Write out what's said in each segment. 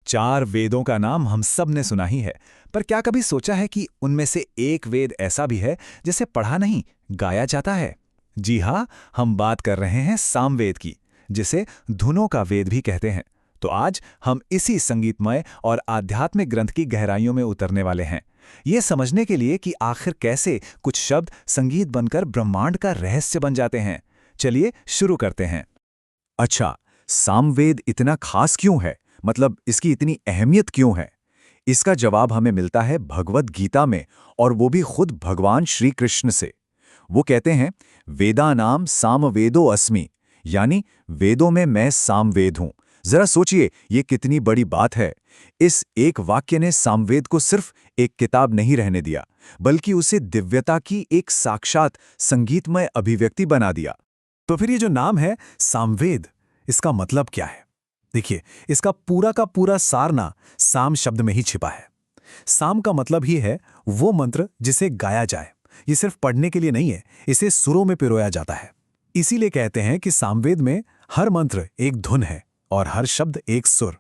4 वेदों का नाम हम सब ने सुना ही है, पर क्या कभी सोचा है कि उनमें से एक वेद ऐसा भी है जिसे पढ़ा नहीं, गाया जाता है? जी हाँ, हम बात कर रहे हैं सामवेद की, जिसे धुनों का वेद भी कहते हैं। तो आज हम इसी संगीतमय और आध्यात्मिक ग्रंथ की गहराइयों में उतरने वाले हैं, ये समझने के लिए कि आखिर कैसे कुछ शब्द संगीत बनकर ब्रह्मांड का रहस्य बन जाते हैं। चलिए शुरू करते हैं। अच्छा, सामवेद इतना खास क्यों है? मतलब इसकी इतनी अहमियत क्यों है? इसका जवाब हमें मिलता है भगवद गीता में, और वो भी खुद भगवान श्री कृष्ण से। वो कहते हैं, वेदानाम सामवेदो अस्मि, यानी वेदों में मैं सामवेद हूं। जरा सोचिए, ये कितनी बड़ी बात है। इस एक वाक्य ने सामवेद को सिर्फ एक किताब नहीं रहने दिया, बल्कि उसे दिव्यता की एक साक्षात संगीतमय अभिव्यक्ति बना दिया। तो फिर ये जो नाम है सामवेद, इसका मतलब क्या है? देखिए, इसका पूरा का पूरा सारना साम शब्द में ही छिपा है। साम का मतलब ही है वो मंत्र जिसे गाया जाए। ये सिर्फ पढ़ने के लिए नहीं है, इसे सुरों में पिरोया जाता है। इसीलिए कहते हैं कि सामवेद में हर मंत्र एक धुन है और हर शब्द एक सुर।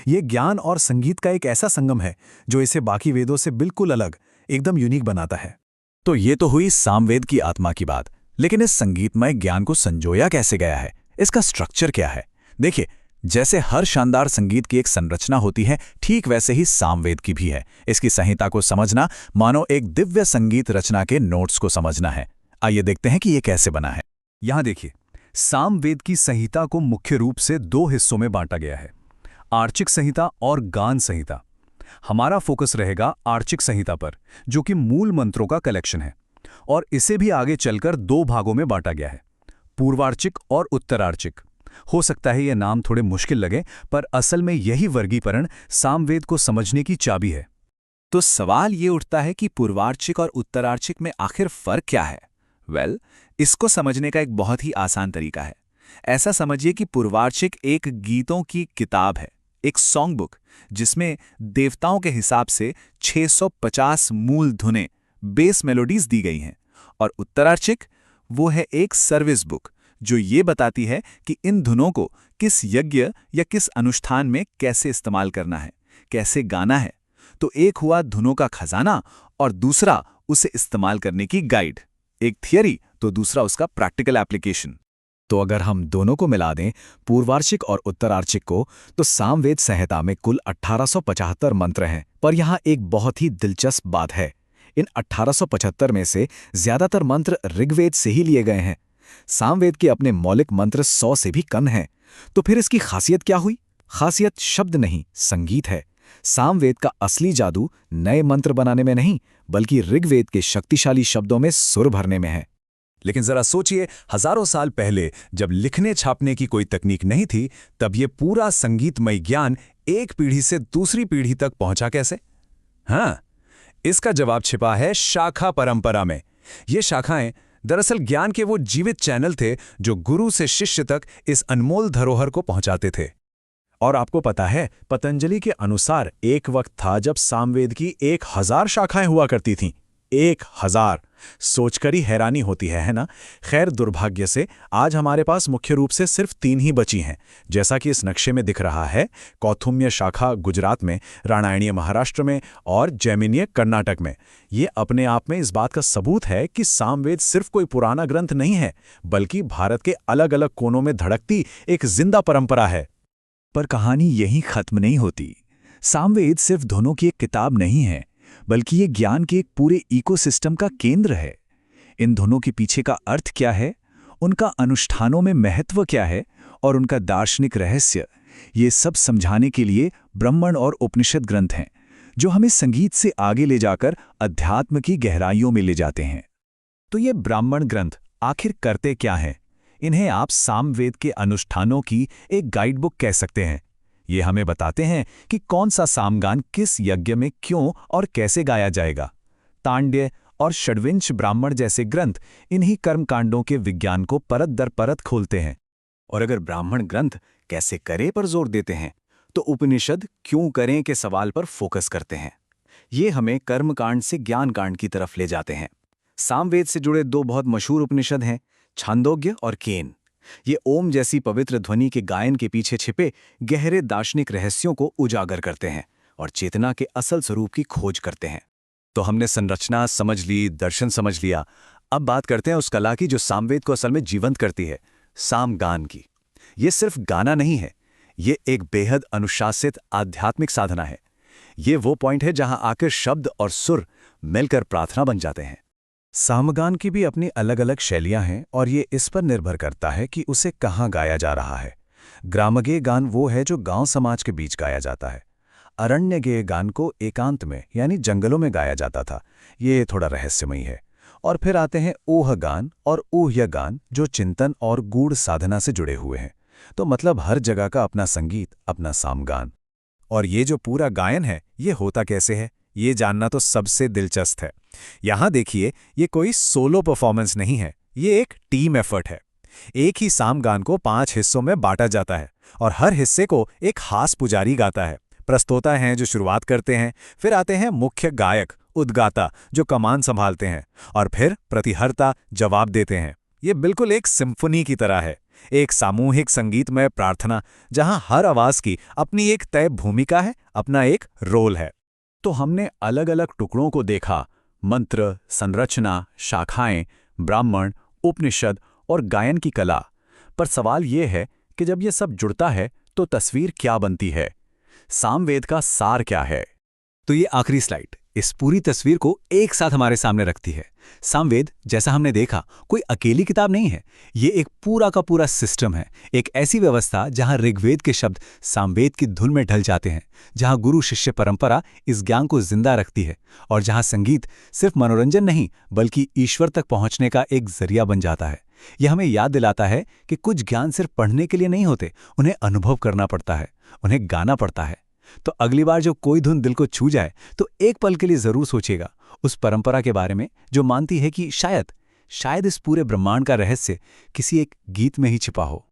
ये ज्ञान और संगीत का एक ऐसा संगम है जो इसे बाकी वेदों से बिल्कुल अलग, एकदम यूनिक बनाता है। तो ये तो हुई सामवेद की आत्मा की बात, लेकिन इस संगीतमय ज्ञान को संजोया कैसे गया है? इसका स्ट्रक्चर क्या है? देखिए, जैसे हर शानदार संगीत की एक संरचना होती है, ठीक वैसे ही सामवेद की भी है। इसकी संहिता को समझना मानो एक दिव्य संगीत रचना के नोट्स को समझना है। आइए देखते हैं कि ये कैसे बना है। यहां देखिए, सामवेद की संहिता को मुख्य रूप से 2 हिस्सों में बांटा गया है, आर्चिक संहिता और गान संहिता। हमारा फोकस रहेगा आर्चिक संहिता पर, जो कि मूल मंत्रों का कलेक्शन है, और इसे भी आगे चलकर 2 भागों में बांटा गया है, पूर्वार्चिक और उत्तरार्चिक। हो सकता है ये नाम थोड़े मुश्किल लगे, पर असल में यही वर्गीकरण सामवेद को समझने की चाबी है। तो सवाल ये उठता है कि पूर्वार्चिक और उत्तरार्चिक में आखिर फर्क क्या है? इसको समझने का एक बहुत ही आसान तरीका है। ऐसा समझिए कि पूर्वार्चिक एक गीतों की किताब है, एक सॉन्ग बुक, जिसमें देवताओं के हिसाब से 650 मूल धुनें, बेस मेलोडीज दी गई हैं। और उत्तरार्चिक वो है एक सर्विस बुक, जो ये बताती है कि इन धुनों को किस यज्ञ या किस अनुष्ठान में कैसे इस्तेमाल करना है, कैसे गाना है। तो एक हुआ धुनों का खजाना, और दूसरा उसे इस्तेमाल करने की गाइड। एक थियरी तो दूसरा उसका प्रैक्टिकल एप्लीकेशन। तो अगर हम दोनों को मिला दें, पूर्वार्चिक और उत्तरार्चिक को, तो सामवेद संहिता में कुल 1875 मंत्र हैं। पर यहाँ एक बहुत ही दिलचस्प बात है, इन 1875 में से ज्यादातर मंत्र ऋग्वेद से ही लिए गए हैं। सामवेद के अपने मौलिक मंत्र 100 से भी कम हैं। तो फिर इसकी खासियत क्या हुई? खासियत शब्द नहीं, संगीत है। सामवेद का असली जादू नए मंत्र बनाने में नहीं, बल्कि ऋग्वेद के शक्तिशाली शब्दों में सुर भरने में है। लेकिन जरा सोचिए, हजारों साल पहले जब लिखने छापने की कोई तकनीक नहीं थी, तब ये पूरा संगीतमय ज्ञान एक पीढ़ी से दूसरी पीढ़ी तक पहुंचा कैसे? हाँ, इसका जवाब छिपा है शाखा परंपरा में। ये शाखाएं दरअसल ज्ञान के वो जीवित चैनल थे जो गुरु से शिष्य तक इस अनमोल धरोहर को पहुंचाते थे। और आपको पता है, पतंजलि के अनुसार एक वक्त था जब सामवेद की 1000 शाखाएं हुआ करती थीं। 1000! सोचकर ही हैरानी होती है ना? खैर, दुर्भाग्य से आज हमारे पास मुख्य रूप से सिर्फ 3 ही बची हैं, जैसा कि इस नक्शे में दिख रहा है। कौथुम्य शाखा गुजरात में, राणायणीय महाराष्ट्र में और जैमिनीय कर्नाटक में। ये अपने आप में इस बात का सबूत है कि सामवेद सिर्फ कोई पुराना ग्रंथ नहीं है, बल्कि भारत के अलग अलग कोनों में धड़कती एक जिंदा परंपरा है। पर कहानी यहीं खत्म नहीं होती। सामवेद सिर्फ धुनों की एक किताब नहीं है, बल्कि ये ज्ञान के एक पूरे इकोसिस्टम का केंद्र है। इन धुनों के पीछे का अर्थ क्या है, उनका अनुष्ठानों में महत्व क्या है, और उनका दार्शनिक रहस्य, ये सब समझाने के लिए ब्राह्मण और उपनिषद ग्रंथ हैं, जो हमें संगीत से आगे ले जाकर अध्यात्म की गहराइयों में ले जाते हैं। तो ये ब्राह्मण ग्रंथ आखिर करते क्या हैं? इन्हें आप सामवेद के अनुष्ठानों की एक गाइडबुक कह सकते हैं। ये हमें बताते हैं कि कौन सा सामगान किस यज्ञ में क्यों और कैसे गाया जाएगा। तांड्य और षड्विंश ब्राह्मण जैसे ग्रंथ इन्हीं कर्मकांडों के विज्ञान को परत दर परत खोलते हैं। और अगर ब्राह्मण ग्रंथ कैसे करें पर जोर देते हैं, तो उपनिषद क्यों करें के सवाल पर फोकस करते हैं। ये हमें कर्मकांड से ज्ञानकांड की तरफ ले जाते हैं। सामवेद से जुड़े 2 बहुत मशहूर उपनिषद हैं, छांदोग्य और केन। ये ओम जैसी पवित्र ध्वनि के गायन के पीछे छिपे गहरे दार्शनिक रहस्यों को उजागर करते हैं और चेतना के असल स्वरूप की खोज करते हैं। तो हमने संरचना समझ ली, दर्शन समझ लिया। अब बात करते हैं उस कला की जो सामवेद को असल में जीवंत करती है, सामगान की। ये सिर्फ गाना नहीं है, ये एक बेहद अनुशासित आध्यात्मिक साधना है। ये वो पॉइंट है जहां आकर शब्द और सुर मिलकर प्रार्थना बन जाते हैं। सामगान की भी अपनी अलग अलग शैलियां हैं और ये इस पर निर्भर करता है कि उसे कहाँ गाया जा रहा है। ग्रामगेय गान वो है जो गांव समाज के बीच गाया जाता है। अरण्यगेय गान को एकांत में यानी जंगलों में गाया जाता था, ये थोड़ा रहस्यमयी है। और फिर आते हैं ओह गान और ऊह्य गान जो चिंतन और गूढ़ साधना से जुड़े हुए हैं। तो मतलब हर जगह का अपना संगीत, अपना सामगान। और ये जो पूरा गायन है, ये होता कैसे है, ये जानना तो सबसे दिलचस्प है। यहाँ देखिए, ये कोई सोलो परफॉर्मेंस नहीं है, ये एक टीम एफर्ट है। एक ही सामगान को 5 हिस्सों में बांटा जाता है और हर हिस्से को एक खास पुजारी गाता है। प्रस्तोता हैं जो शुरुआत करते हैं, फिर आते हैं मुख्य गायक, उद्गाता जो कमान संभालते हैं, और फिर प्रतिहर्ता जवाब देते हैं। ये बिल्कुल एक सिम्फनी की तरह है, एक सामूहिक संगीतमय प्रार्थना जहां हर आवाज की अपनी एक तय भूमिका है, अपना एक रोल है। तो हमने अलग अलग टुकड़ों को देखा, मंत्र, संरचना, शाखाएं, ब्राह्मण, उपनिषद और गायन की कला। पर सवाल ये है कि जब ये सब जुड़ता है तो तस्वीर क्या बनती है? सामवेद का सार क्या है? तो ये आखिरी स्लाइड इस पूरी तस्वीर को एक साथ हमारे सामने रखती है। सामवेद, जैसा हमने देखा, कोई अकेली किताब नहीं है, ये एक पूरा का पूरा सिस्टम है। एक ऐसी व्यवस्था जहां ऋग्वेद के शब्द सामवेद की धुन में ढल जाते हैं, जहां गुरु शिष्य परंपरा इस ज्ञान को जिंदा रखती है, और जहां संगीत सिर्फ मनोरंजन नहीं बल्कि ईश्वर तक पहुंचने का एक जरिया बन जाता है। यह हमें याद दिलाता है कि कुछ ज्ञान सिर्फ पढ़ने के लिए नहीं होते, उन्हें अनुभव करना पड़ता है, उन्हें गाना पड़ता है। तो अगली बार जो कोई धुन दिल को छू जाए तो एक पल के लिए जरूर सोचिएगा उस परंपरा के बारे में जो मानती है कि शायद इस पूरे ब्रह्मांड का रहस्य किसी एक गीत में ही छिपा हो।